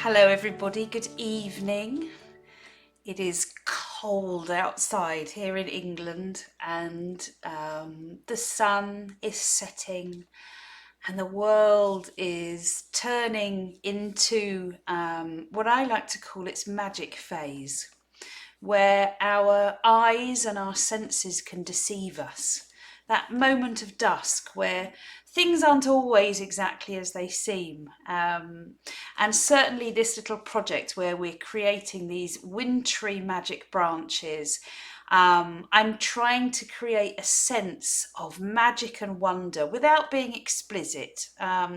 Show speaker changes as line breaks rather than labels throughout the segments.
Hello everybody, good evening. It is cold outside here in England and the sun is setting and the world is turning into what I like to call its magic phase, where our eyes and our senses can deceive us. That moment of dusk where things aren't always exactly as they seem. And certainly this little project where we're creating these wintry magic branches, I'm trying to create a sense of magic and wonder without being explicit.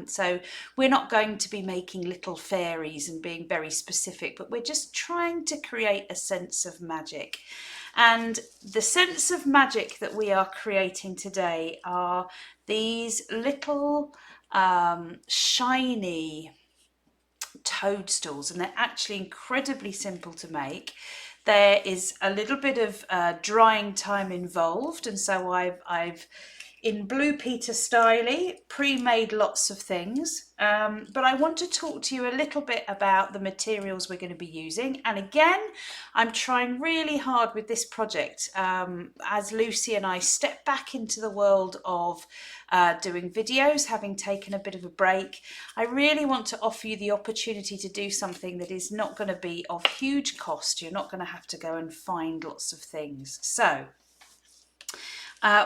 So we're not going to be making little fairies and being very specific, but we're just trying to create a sense of magic. And the sense of magic that we are creating today are these little shiny toadstools, and they're actually incredibly simple to make. There is a little bit of drying time involved, and so I've in Blue Peter style pre-made lots of things, but I want to talk to you a little bit about the materials we're going to be using. And again, I'm trying really hard with this project as Lucy and I step back into the world of doing videos, having taken a bit of a break. I really want to offer you the opportunity to do something that is not going to be of huge cost. You're not going to have to go and find lots of things. So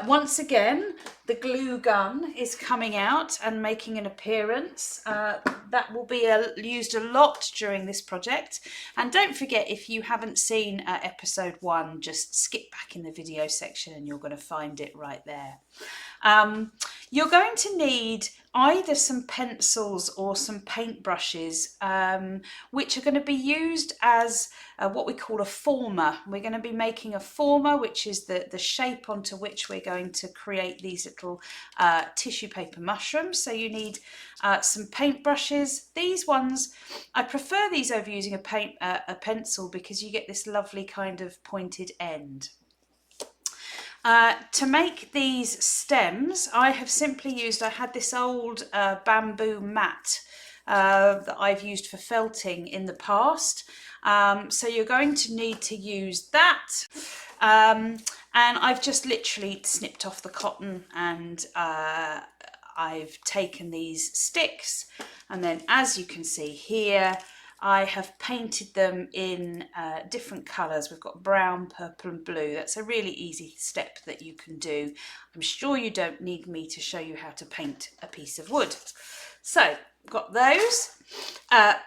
once again, the glue gun is coming out and making an appearance. That will be used a lot during this project. And don't forget, if you haven't seen episode 1, just skip back in the video section and you're going to find it right there. You're going to need either some pencils or some paintbrushes, which are going to be used as what we call a former. We're going to be making a former, which is the shape onto which we're going to create these little tissue paper mushrooms. So you need some paintbrushes. These ones, I prefer these over using a pencil because you get this lovely kind of pointed end. To make these stems, I have simply used, I had this old bamboo mat that I've used for felting in the past. So you're going to need to use that. And I've just literally snipped off the cotton and I've taken these sticks, and then as you can see here, I have painted them in different colours. We've got brown, purple and blue. That's a really easy step that you can do. I'm sure you don't need me to show you how to paint a piece of wood. So, got those.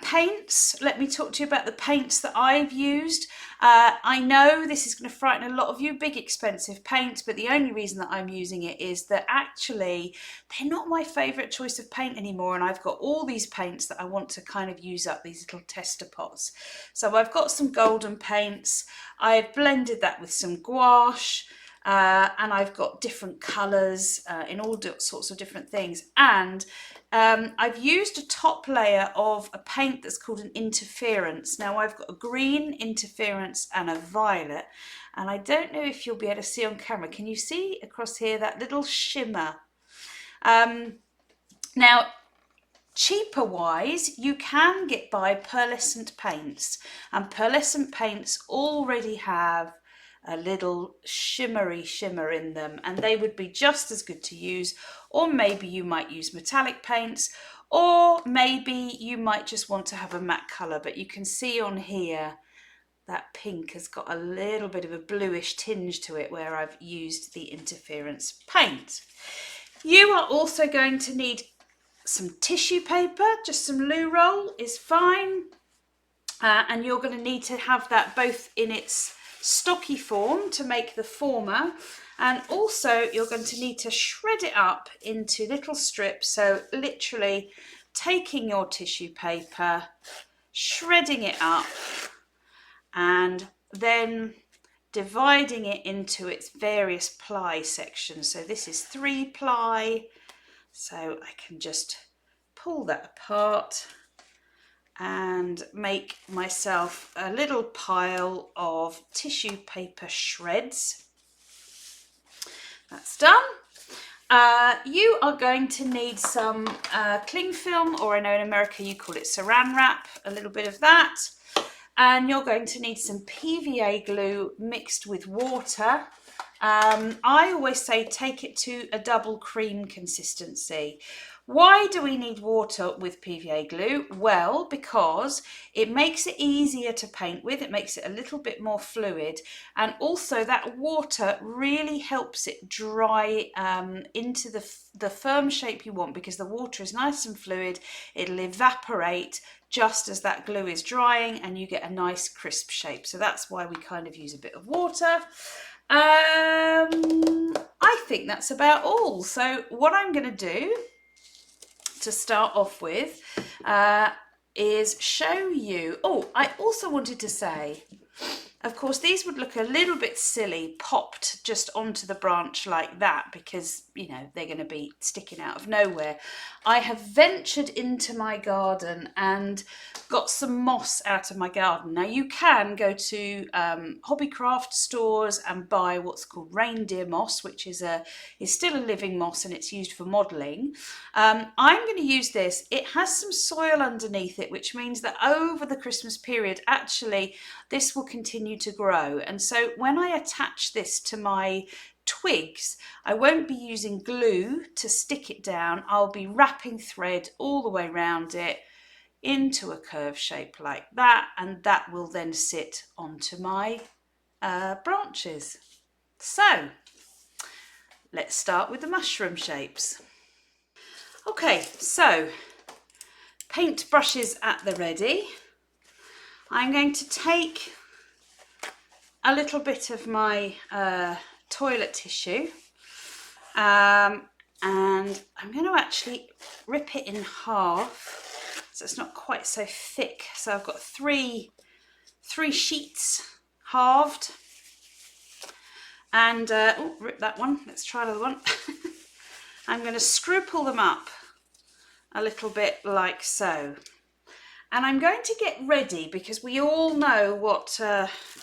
Paints, let me talk to you about the paints that I've used. I know this is going to frighten a lot of you, big expensive paints, but the only reason that I'm using it is that actually they're not my favourite choice of paint anymore, and I've got all these paints that I want to kind of use up, these little tester pots. So I've got some golden paints, I've blended that with some gouache, and I've got different colours in all sorts of different things, and I've used a top layer of a paint that's called an interference. Now I've got a green interference and a violet, and I don't know if you'll be able to see on camera. Can you see across here that little shimmer? Now cheaper wise, you can get by pearlescent paints, and pearlescent paints already have a little shimmery shimmer in them, and they would be just as good to use. Or maybe you might use metallic paints, or maybe you might just want to have a matte colour, but you can see on here that pink has got a little bit of a bluish tinge to it where I've used the interference paint. You are also going to need some tissue paper, just some loo roll is fine, and you're going to need to have that both in its stocky form to make the former, and also you're going to need to shred it up into little strips. So literally taking your tissue paper, shredding it up, and then dividing it into its various ply sections. So this is 3 ply, so I can just pull that apart and make myself a little pile of tissue paper shreds. That's done. You are going to need some cling film, or I know in America you call it saran wrap, a little bit of that. And you're going to need some PVA glue mixed with water. I always say take it to a double cream consistency. Why do we need water with PVA glue? Well, because it makes it easier to paint with, it makes it a little bit more fluid, and also that water really helps it dry into the firm shape you want, because the water is nice and fluid, it'll evaporate just as that glue is drying and you get a nice crisp shape. So that's why we kind of use a bit of water. I think that's about all. So what I'm going to do to start off with is show you, oh, I also wanted to say, of course, these would look a little bit silly popped just onto the branch like that, because, you know, they're going to be sticking out of nowhere. I have ventured into my garden and got some moss out of my garden. Now, you can go to hobbycraft stores and buy what's called reindeer moss, which is still a living moss, and it's used for modelling. I'm going to use this. It has some soil underneath it, which means that over the Christmas period, actually, this will continue to grow. And so when I attach this to my twigs, I won't be using glue to stick it down. I'll be wrapping thread all the way around it into a curve shape like that, and that will then sit onto my branches. So let's start with the mushroom shapes. Okay, so paint brushes at the ready. I'm going to take a little bit of my toilet tissue and I'm going to actually rip it in half so it's not quite so thick. So I've got three sheets halved, and rip that one. Let's try another one. I'm going to scruple them up a little bit like so. And I'm going to get ready, because we all know what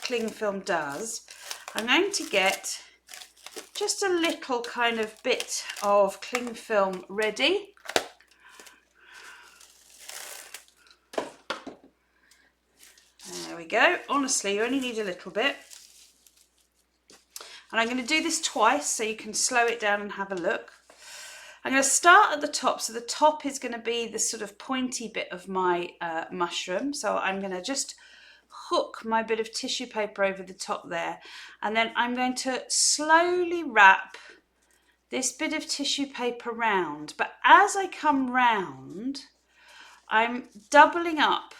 cling film does. I'm going to get just a little kind of bit of cling film ready. There we go. Honestly, you only need a little bit. And I'm going to do this twice so you can slow it down and have a look. I'm going to start at the top. So the top is going to be the sort of pointy bit of my mushroom. So I'm going to just hook my bit of tissue paper over the top there. And then I'm going to slowly wrap this bit of tissue paper round. But as I come round, I'm doubling up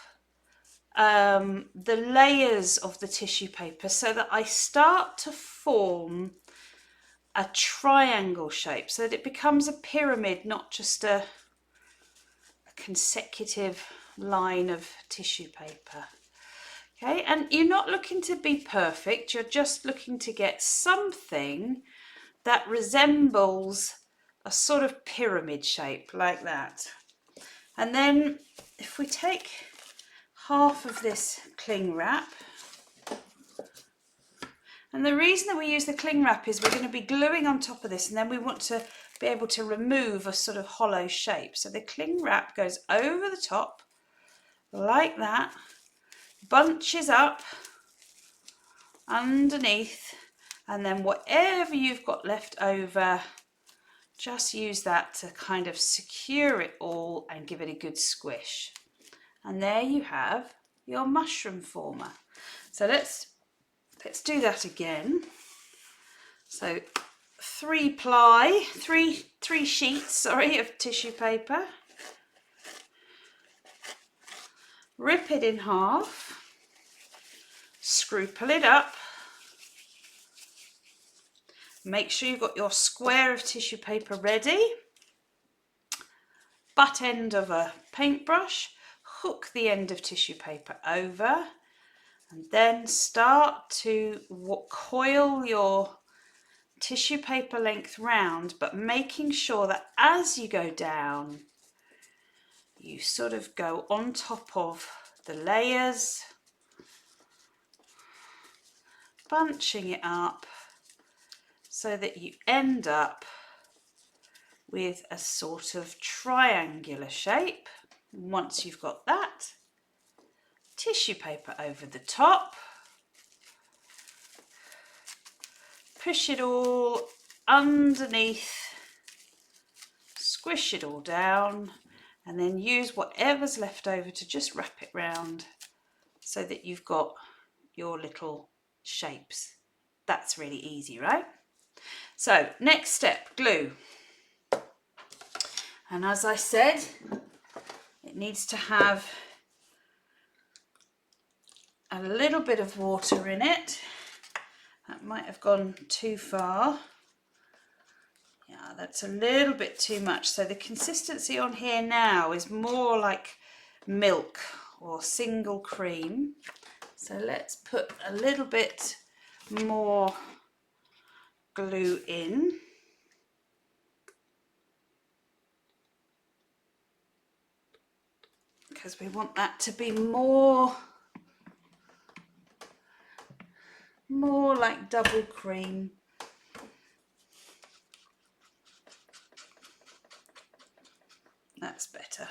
the layers of the tissue paper so that I start to form a triangle shape, so that it becomes a pyramid, not just a consecutive line of tissue paper. Okay, and you're not looking to be perfect, you're just looking to get something that resembles a sort of pyramid shape like that. And then if we take half of this cling wrap, and the reason that we use the cling wrap is we're going to be gluing on top of this, and then we want to be able to remove a sort of hollow shape. So the cling wrap goes over the top like that, bunches up underneath, and then whatever you've got left over, just use that to kind of secure it all and give it a good squish. And there you have your mushroom former. So let's do that again. So three sheets of tissue paper. Rip it in half. Scruple it up. Make sure you've got your square of tissue paper ready. Butt end of a paintbrush. Hook the end of tissue paper over. And then start to coil your tissue paper length round, but making sure that as you go down, you sort of go on top of the layers, bunching it up so that you end up with a sort of triangular shape. Once you've got that, tissue paper over the top, push it all underneath, squish it all down, and then use whatever's left over to just wrap it round so that you've got your little shapes. That's really easy, right? So next step, glue. And as I said, it needs to have a little bit of water in it. That might have gone too far. Yeah, that's a little bit too much. So the consistency on here now is more like milk or single cream. So let's put a little bit more glue in. Because we want that to be more like double cream. That's better.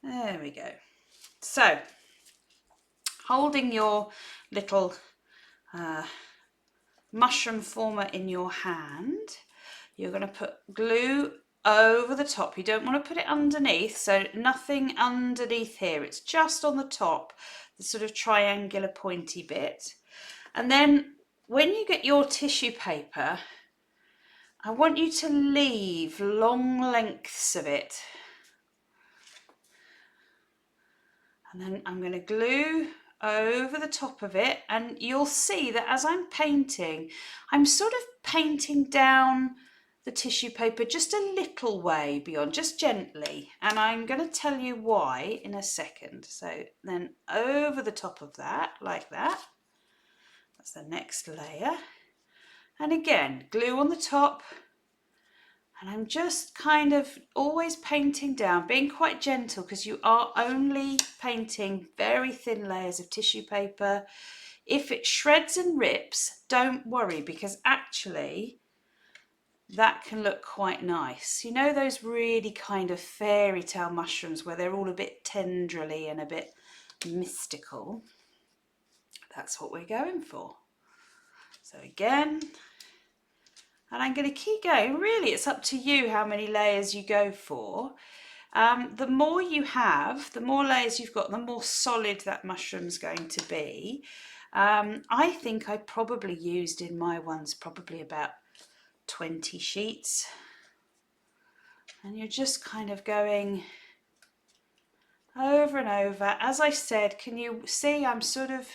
There we go. So, holding your little mushroom former in your hand, you're going to put glue over the top. You don't want to put it underneath, so nothing underneath here. It's just on the top, the sort of triangular pointy bit. And then when you get your tissue paper, I want you to leave long lengths of it. And then I'm going to glue over the top of it, and you'll see that as I'm painting, I'm sort of painting down the tissue paper just a little way beyond, just gently, and I'm going to tell you why in a second. So then over the top of that, like that, that's the next layer, and again glue on the top, and I'm just kind of always painting down, being quite gentle, because you are only painting very thin layers of tissue paper. If it shreds and rips, don't worry, because actually that can look quite nice. You know those really kind of fairy tale mushrooms where they're all a bit tendrily and a bit mystical? That's what we're going for. So again, and I'm going to keep going. Really, it's up to you how many layers you go for. The more you have, the more layers you've got, the more solid that mushroom's going to be. I think I probably used in my ones probably about 20 sheets. And you're just kind of going over and over. As I said, can you see I'm sort of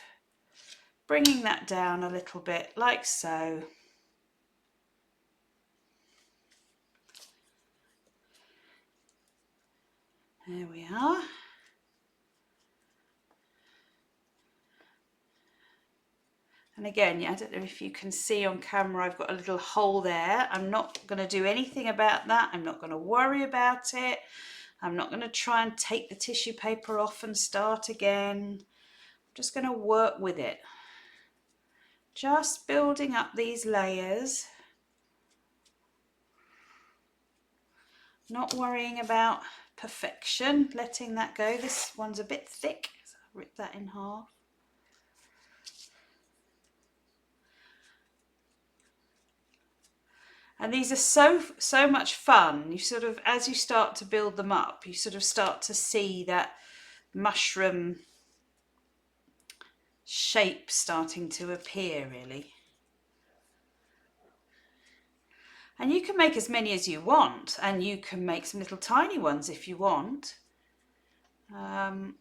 bringing that down a little bit, like so. There we are. And again, I don't know if you can see on camera, I've got a little hole there. I'm not going to do anything about that. I'm not going to worry about it. I'm not going to try and take the tissue paper off and start again. I'm just going to work with it. Just building up these layers. Not worrying about perfection, letting that go. This one's a bit thick, so I'll rip that in half. And these are so much fun. You sort of, as you start to build them up, you sort of start to see that mushroom shape starting to appear, really. And you can make as many as you want, and you can make some little tiny ones if you want. But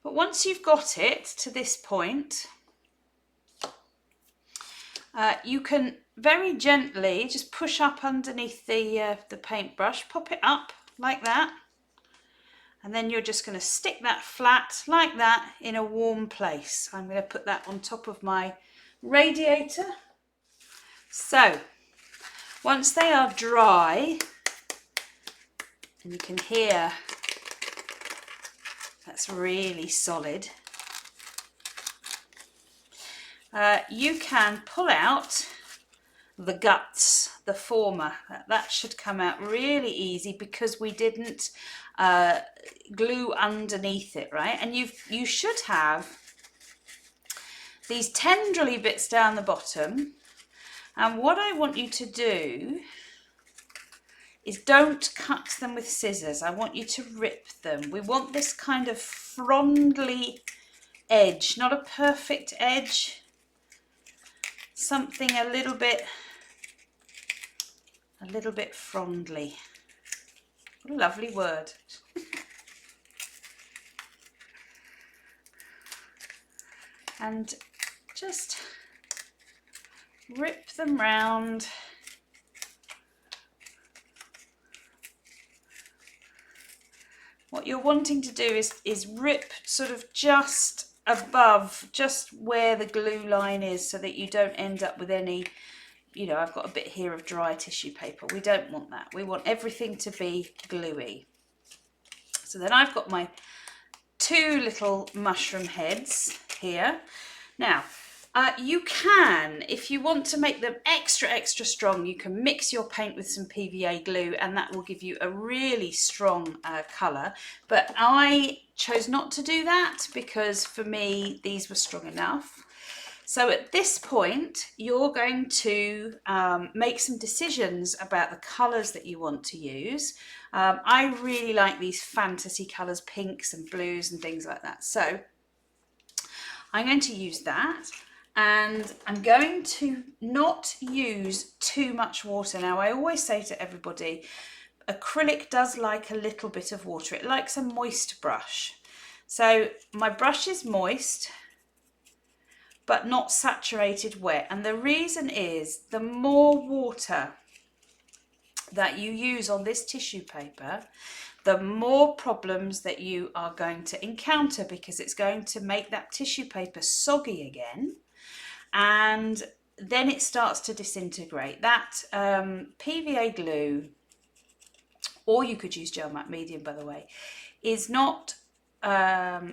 once you've got it to this point, you can very gently just push up underneath the paintbrush, pop it up like that, and then you're just going to stick that flat like that in a warm place. I'm going to put that on top of my radiator. So once they are dry, and you can hear that's really solid, you can pull out the guts, the former. That should come out really easy because we didn't glue underneath it, right? And you should have these tendrily bits down the bottom. And what I want you to do is don't cut them with scissors. I want you to rip them. We want this kind of frondly edge, not a perfect edge, something a little bit frondly. What a lovely word. And just rip them round. What you're wanting to do is rip sort of just above, just where the glue line is, so that you don't end up with any, you know, I've got a bit here of dry tissue paper. We don't want that. We want everything to be gluey. So then I've got my 2 little mushroom heads here. Now, you can, if you want to make them extra strong, you can mix your paint with some PVA glue and that will give you a really strong colour. But I chose not to do that because for me these were strong enough. So at this point, you're going to make some decisions about the colours that you want to use. I really like these fantasy colours, pinks and blues and things like that. So I'm going to use that. And I'm going to not use too much water. Now, I always say to everybody, acrylic does like a little bit of water. It likes a moist brush. So my brush is moist, but not saturated wet. And the reason is the more water that you use on this tissue paper, the more problems that you are going to encounter, because it's going to make that tissue paper soggy again. And then it starts to disintegrate. That PVA glue, or you could use gel matte medium, by the way, is not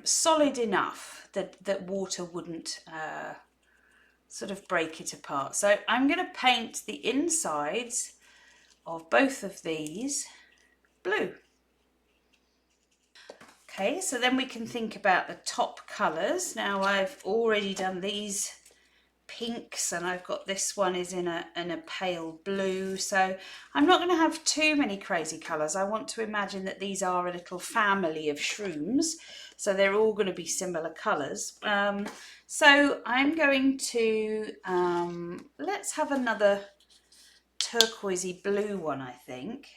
solid enough that water wouldn't sort of break it apart. So I'm going to paint the insides of both of these blue. Okay, so then we can think about the top colours. Now I've already done these pinks and I've got this one is in a pale blue, so I'm not going to have too many crazy colours. I want to imagine that these are a little family of shrooms, so they're all going to be similar colours. So I'm going to let's have another turquoisey blue one, I think.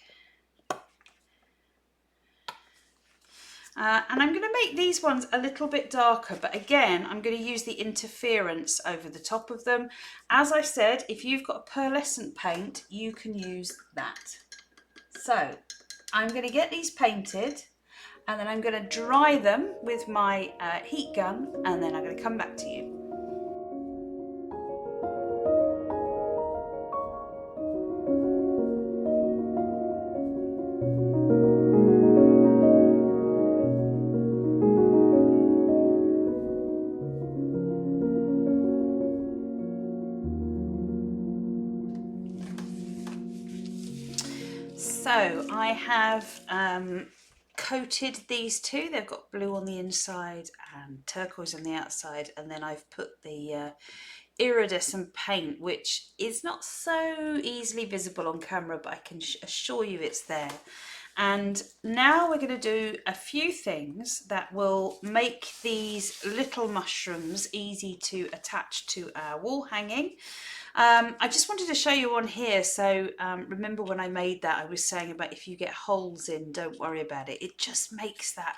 And I'm going to make these ones a little bit darker, but again, I'm going to use the interference over the top of them. As I said, if you've got a pearlescent paint, you can use that. So I'm going to get these painted and then I'm going to dry them with my heat gun, and then I'm going to come back to you. So I have coated these two. They've got blue on the inside and turquoise on the outside, and then I've put the iridescent paint, which is not so easily visible on camera, but I can assure you it's there. And now we're going to do a few things that will make these little mushrooms easy to attach to our wall hanging. I just wanted to show you one here. So remember when I made that, I was saying about if you get holes in, don't worry about it. It just makes that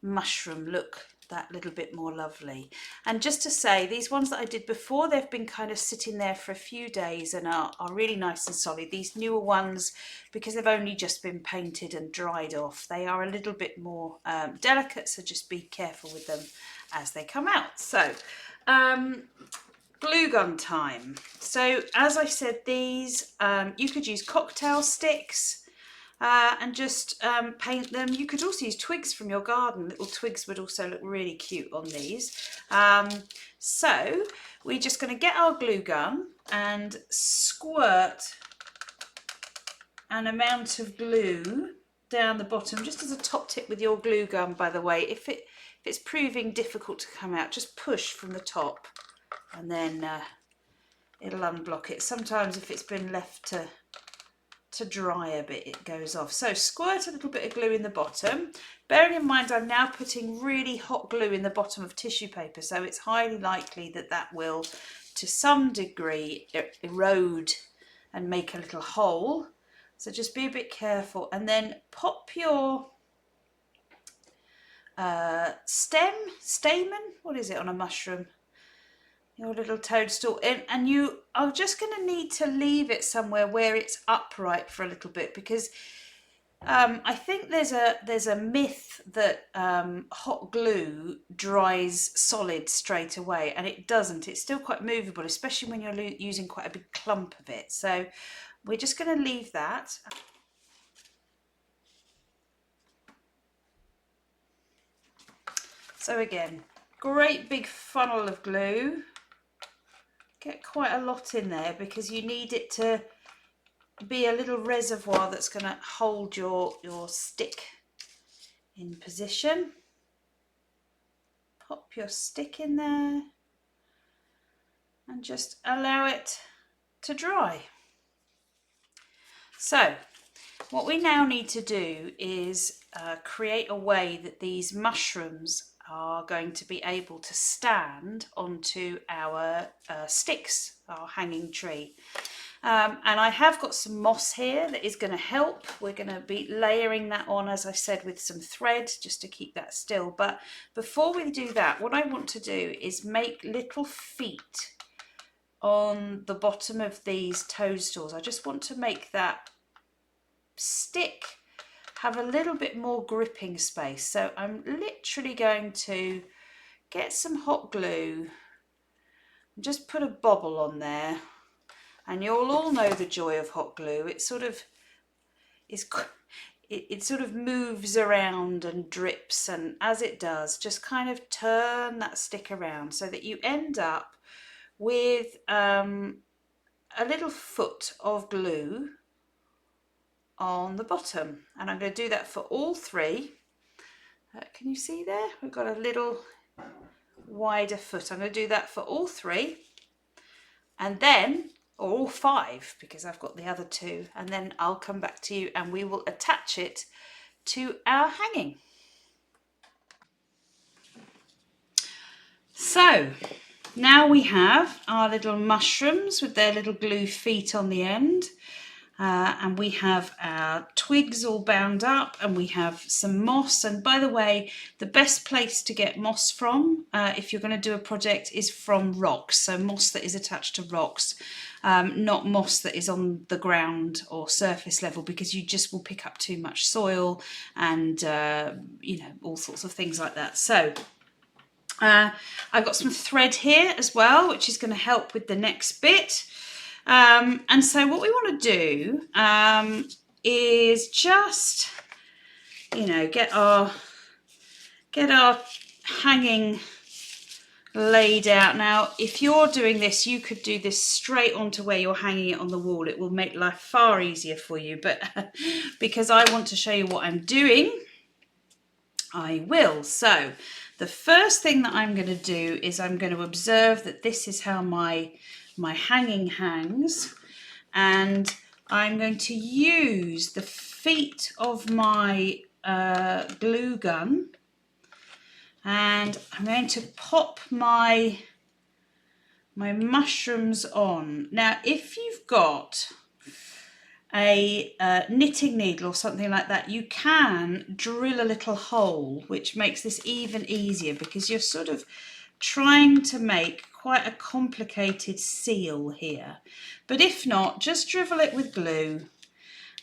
mushroom look that little bit more lovely. And just to say, these ones that I did before, they've been kind of sitting there for a few days and are really nice and solid. These newer ones, because they've only just been painted and dried off, they are a little bit more delicate, so just be careful with them as they come out. So glue gun time. So as I said, these you could use cocktail sticks. and just paint them. You could also use twigs from your garden. Little twigs would also look really cute on these. So we're just going to get our glue gun and squirt an amount of glue down the bottom, just as a top tip with your glue gun, by the way. If it's proving difficult to come out, just push from the top and then it'll unblock it. Sometimes if it's been left to dry a bit, it goes off. So squirt a little bit of glue in the bottom, bearing in mind I'm now putting really hot glue in the bottom of tissue paper, so it's highly likely that that will to some degree erode and make a little hole. So just be a bit careful, and then pop your stamen, what is it on a mushroom? Your little toadstool in, and you are just going to need to leave it somewhere where it's upright for a little bit, because I think there's a myth that hot glue dries solid straight away, and it doesn't. It's still quite movable, especially when you're using quite a big clump of it. So we're just going to leave that. So again, great big funnel of glue. Get quite a lot in there because you need it to be a little reservoir that's going to hold your stick in position. Pop your stick in there and just allow it to dry. So what we now need to do is create a way that these mushrooms are going to be able to stand onto our sticks, our hanging tree. And I have got some moss here that is going to help. We're going to be layering that on, as I said, with some thread just to keep that still. But before we do that, what I want to do is make little feet on the bottom of these toadstools. I just want to make that stick have a little bit more gripping space. So I'm literally going to get some hot glue and just put a bobble on there. And you'll all know the joy of hot glue. It sort of moves around and drips, and as it does, just kind of turn that stick around so that you end up with a little foot of glue on the bottom. And I'm going to do that for all three. Can you see there? We've got a little wider foot. I'm going to do that for all three, and then, or all five, because I've got the other two, and then I'll come back to you and we will attach it to our hanging. So now we have our little mushrooms with their little glue feet on the end. And we have our twigs all bound up, and we have some moss. And by the way, the best place to get moss from, if you're going to do a project, is from rocks. So moss that is attached to rocks, not moss that is on the ground or surface level, because you just will pick up too much soil and, all sorts of things like that. So I've got some thread here as well, which is going to help with the next bit. And so what we want to do is just, get our hanging laid out. Now, if you're doing this, you could do this straight onto where you're hanging it on the wall. It will make life far easier for you, but because I want to show you what I'm doing, I will. So the first thing that I'm going to do is I'm going to observe that this is how my hanging hangs, and I'm going to use the feet of my glue gun, and I'm going to pop my mushrooms on. Now, if you've got a knitting needle or something like that, you can drill a little hole, which makes this even easier, because you're sort of trying to make quite a complicated seal here. But if not, just drivel it with glue,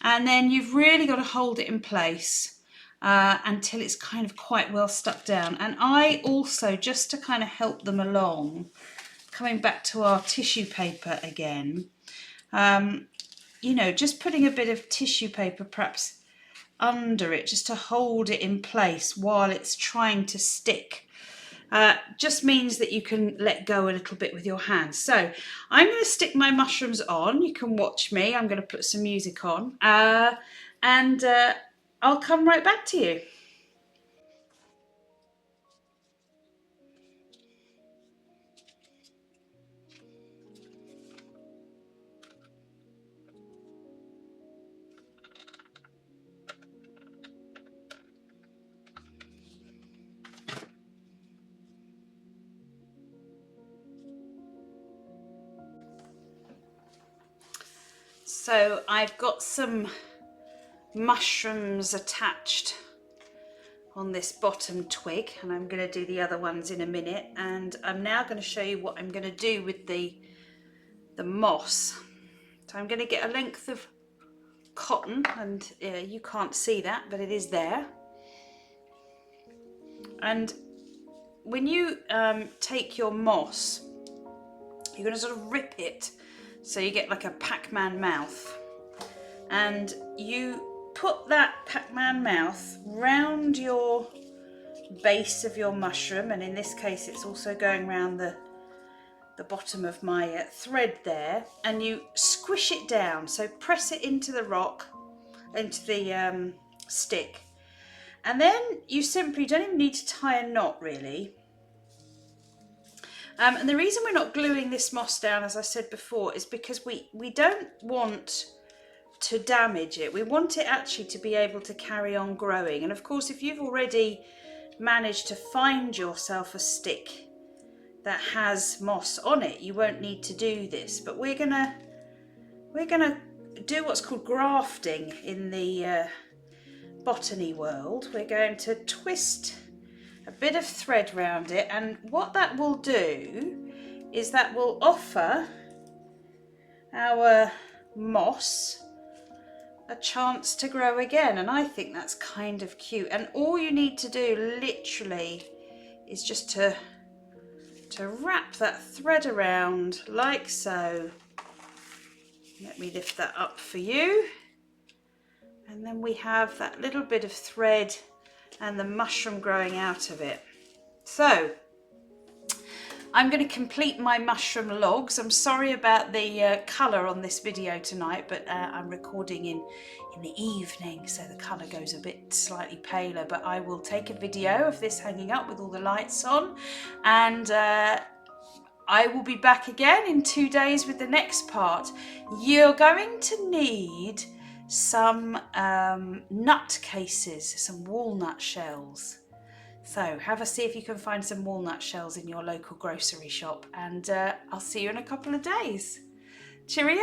and then you've really got to hold it in place until it's kind of quite well stuck down. And I also, just to kind of help them along, coming back to our tissue paper again, just putting a bit of tissue paper perhaps under it just to hold it in place while it's trying to stick. Just means that you can let go a little bit with your hands. So I'm going to stick my mushrooms on. You can watch me. I'm going to put some music on and I'll come right back to you. So I've got some mushrooms attached on this bottom twig, and I'm going to do the other ones in a minute, and I'm now going to show you what I'm going to do with the moss. So I'm going to get a length of cotton, and you can't see that, but it is there. And when you take your moss, you're going to sort of rip it so you get like a Pac-Man mouth, and you put that Pac-Man mouth round your base of your mushroom, and in this case it's also going round the bottom of my thread there, and you squish it down, so press it into the rock, into the stick, and then you simply don't even need to tie a knot really. And the reason we're not gluing this moss down, as I said before, is because we don't want to damage it. We want it actually to be able to carry on growing. And of course, if you've already managed to find yourself a stick that has moss on it, you won't need to do this. But we're gonna do what's called grafting in the botany world. We're going to twist a bit of thread around it, and what that will do is that will offer our moss a chance to grow again, and I think that's kind of cute. And all you need to do literally is just to wrap that thread around like so. Let me lift that up for you, and then we have that little bit of thread and the mushroom growing out of it. So I'm going to complete my mushroom logs. I'm sorry about the colour on this video tonight, but I'm recording in the evening, so the colour goes a bit slightly paler. But I will take a video of this hanging up with all the lights on, and I will be back again in 2 days with the next part. You're going to need some nut cases, some walnut shells. So have a see if you can find some walnut shells in your local grocery shop, and I'll see you in a couple of days. Cheerio!